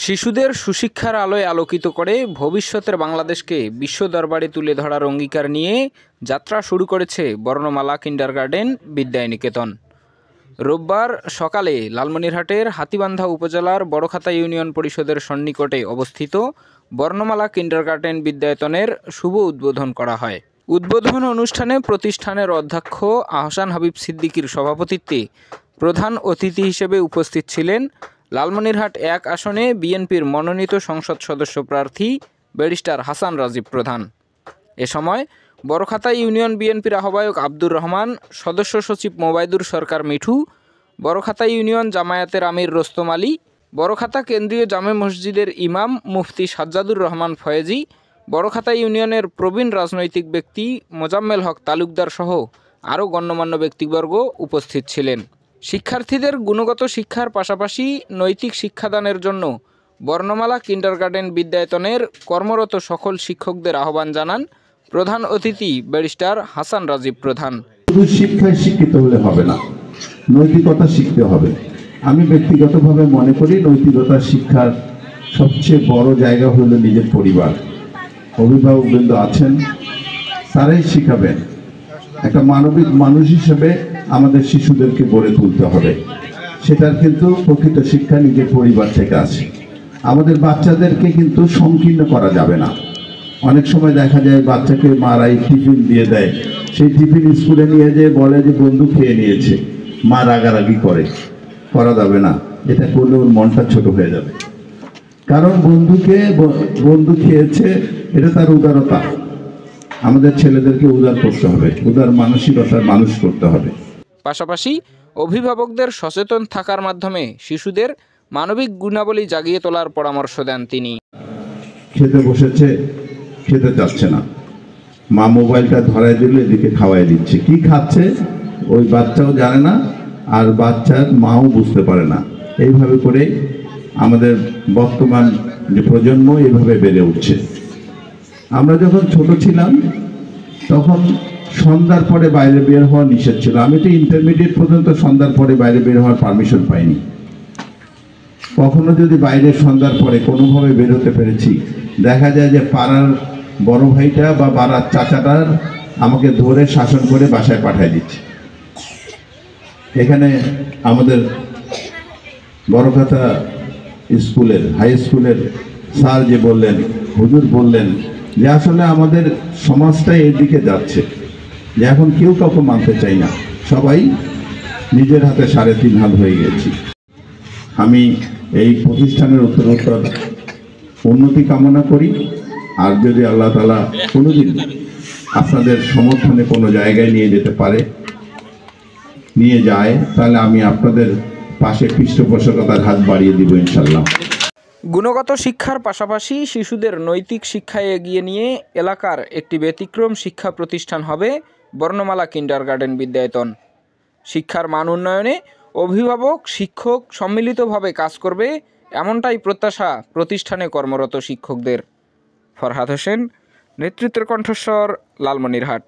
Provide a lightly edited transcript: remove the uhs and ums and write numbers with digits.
শিশুদের সুশিক্ষার আলোয় আলোকিত করে ভবিষ্যতের বাংলাদেশকে বিশ্ব দরবারে তুলে ধরার অঙ্গীকার নিয়ে যাত্রা শুরু করেছে বর্ণমালা কিন্ডারগার্টেন বিদ্যানিকেতন। রোববার সকালে লালমনিরহাটের হাতীবান্ধা উপজেলার বড়খাতা ইউনিয়ন পরিষদের সন্নিকটে অবস্থিত বর্ণমালা কিন্ডারগার্টেন বিদ্যায়তনের শুভ উদ্বোধন করা হয়। উদ্বোধন অনুষ্ঠানে প্রতিষ্ঠানের অধ্যক্ষ আহসান হাবিব সিদ্দিকীর সভাপতিত্বে প্রধান অতিথি হিসেবে উপস্থিত ছিলেন লালমনিরহাট ১ আসনে বিএনপির মনোনীত সংসদ সদস্য প্রার্থী ব্যারিস্টার হাসান রাজীব প্রধান। এ সময় বড়খাতা ইউনিয়ন বিএনপির আহ্বায়ক আব্দুর রহমান, সদস্য সচিব মোবাইদুর সরকার মিঠু, বড়খাতা ইউনিয়ন জামায়াতের আমির রোস্তম আলী, বড়খাতা কেন্দ্রীয় জামে মসজিদের ইমাম মুফতি সাজ্জাদুর রহমান ফয়েজি, বড়খাতা ইউনিয়নের প্রবীণ রাজনৈতিক ব্যক্তি মোজাম্মেল হক তালুকদার সহ আরও গণ্যমান্য ব্যক্তিবর্গ উপস্থিত ছিলেন। শিক্ষার্থীদের গুণগত শিক্ষার পাশাপাশি নৈতিক শিক্ষাদানের জন্য বর্ণমালা কিন্ডারগার্টেন বিদ্যায়তনের কর্মরত সকল শিক্ষকদের আহ্বান জানান প্রধান অতিথি ব্যারিস্টার হাসান রাজীব প্রধান। শুধু শিক্ষায় শিক্ষিত হলে হবে না, নৈতিকতা শিখতে হবে। আমি ব্যক্তিগতভাবে মনে করি নৈতিকতা শিক্ষার সবচেয়ে বড় জায়গা হলো নিজের পরিবার। অভিভাবকবৃন্দ আছেন, তারাই শিখাবেন। একটা মানবিক মানুষ হিসেবে আমাদের শিশুদেরকে গড়ে তুলতে হবে। সেটার কিন্তু প্রকৃত শিক্ষা নিজের পরিবার থেকে আসে। আমাদের বাচ্চাদেরকে কিন্তু সংকীর্ণ করা যাবে না। অনেক সময় দেখা যায় বাচ্চাকে মারাই টিফিন দিয়ে দেয়, সেই টিফিন স্কুলে নিয়ে যেয়ে বলে যে বন্ধু খেয়ে নিয়েছে, মা রাগারাগি করা যাবে না। এটা করলে ওর মনটা ছোট হয়ে যাবে, কারণ বন্ধু খেয়েছে, এটা তার উদারতা। আমাদের ছেলেদেরকে উদার করতে হবে, উদার মানসিকতার মানুষ করতে হবে। পাশাপাশি অভিভাবকদের সচেতন থাকার মাধ্যমে শিশুদের মানবিক গুণাবলী জাগিয়ে তোলার পরামর্শ দেন তিনি। খেতে বসেছে, খেতে চাচ্ছে না, মা মোবাইলটা ধরাই দিলে এদিকে খাওয়াই দিচ্ছে, কি খাচ্ছে ওই বাচ্চাও জানে না, আর বাচ্চার মাও বুঝতে পারে না। এইভাবে করে আমাদের বর্তমান যে প্রজন্ম এইভাবে বেড়ে উঠছে। আমরা যখন ছোট ছিলাম তখন সন্ধ্যার পরে বাইরে বের হওয়া নিষেধ ছিল। আমি তো ইন্টারমিডিয়েট পর্যন্ত সন্ধ্যার পরে বাইরে বের হওয়ার পারমিশন পাইনি। কখনো যদি বাইরে সন্ধ্যার পরে কোনোভাবে বের হতে পেরেছি, দেখা যায় যে পাড়ার বড় ভাইটা বা পাড়ার চাচাটার আমাকে ধরে শাসন করে বাসায় পাঠিয়ে দিচ্ছে। এখানে আমাদের বড়খাতা স্কুলের হাই স্কুলের স্যার যে বললেন, হুজুর বললেন যে আসলে আমাদের সমাজটাই এদিকে যাচ্ছে, যে এখন কেউ কাউকে মানতে চাই না, সবাই নিজের হাতে 3.5 হাত হয়ে গেছি। আমি এই প্রতিষ্ঠানের উত্তরোত্তর উন্নতি কামনা করি। আর যদি আল্লাহ তাআলা কোনোদিন আপনাদের সমর্থনে কোনো জায়গায় নিয়ে যেতে পারে, নিয়ে যায়, তাহলে আমি আপনাদের পাশে পৃষ্ঠপোষকতার হাত বাড়িয়ে দিব ইনশাল্লাহ। গুণগত শিক্ষার পাশাপাশি শিশুদের নৈতিক শিক্ষায় এগিয়ে নিয়ে এলাকার একটি ব্যতিক্রম শিক্ষা প্রতিষ্ঠান হবে বর্ণমালা কিন্ডারগার্টেন বিদ্যায়তন। শিক্ষার মান উন্নয়নে অভিভাবক শিক্ষক সম্মিলিতভাবে কাজ করবে, এমনটাই প্রত্যাশা প্রতিষ্ঠানে কর্মরত শিক্ষকদের। ফরহাদ হোসেন, নেতৃত্বের কণ্ঠস্বর, লালমনিরহাট।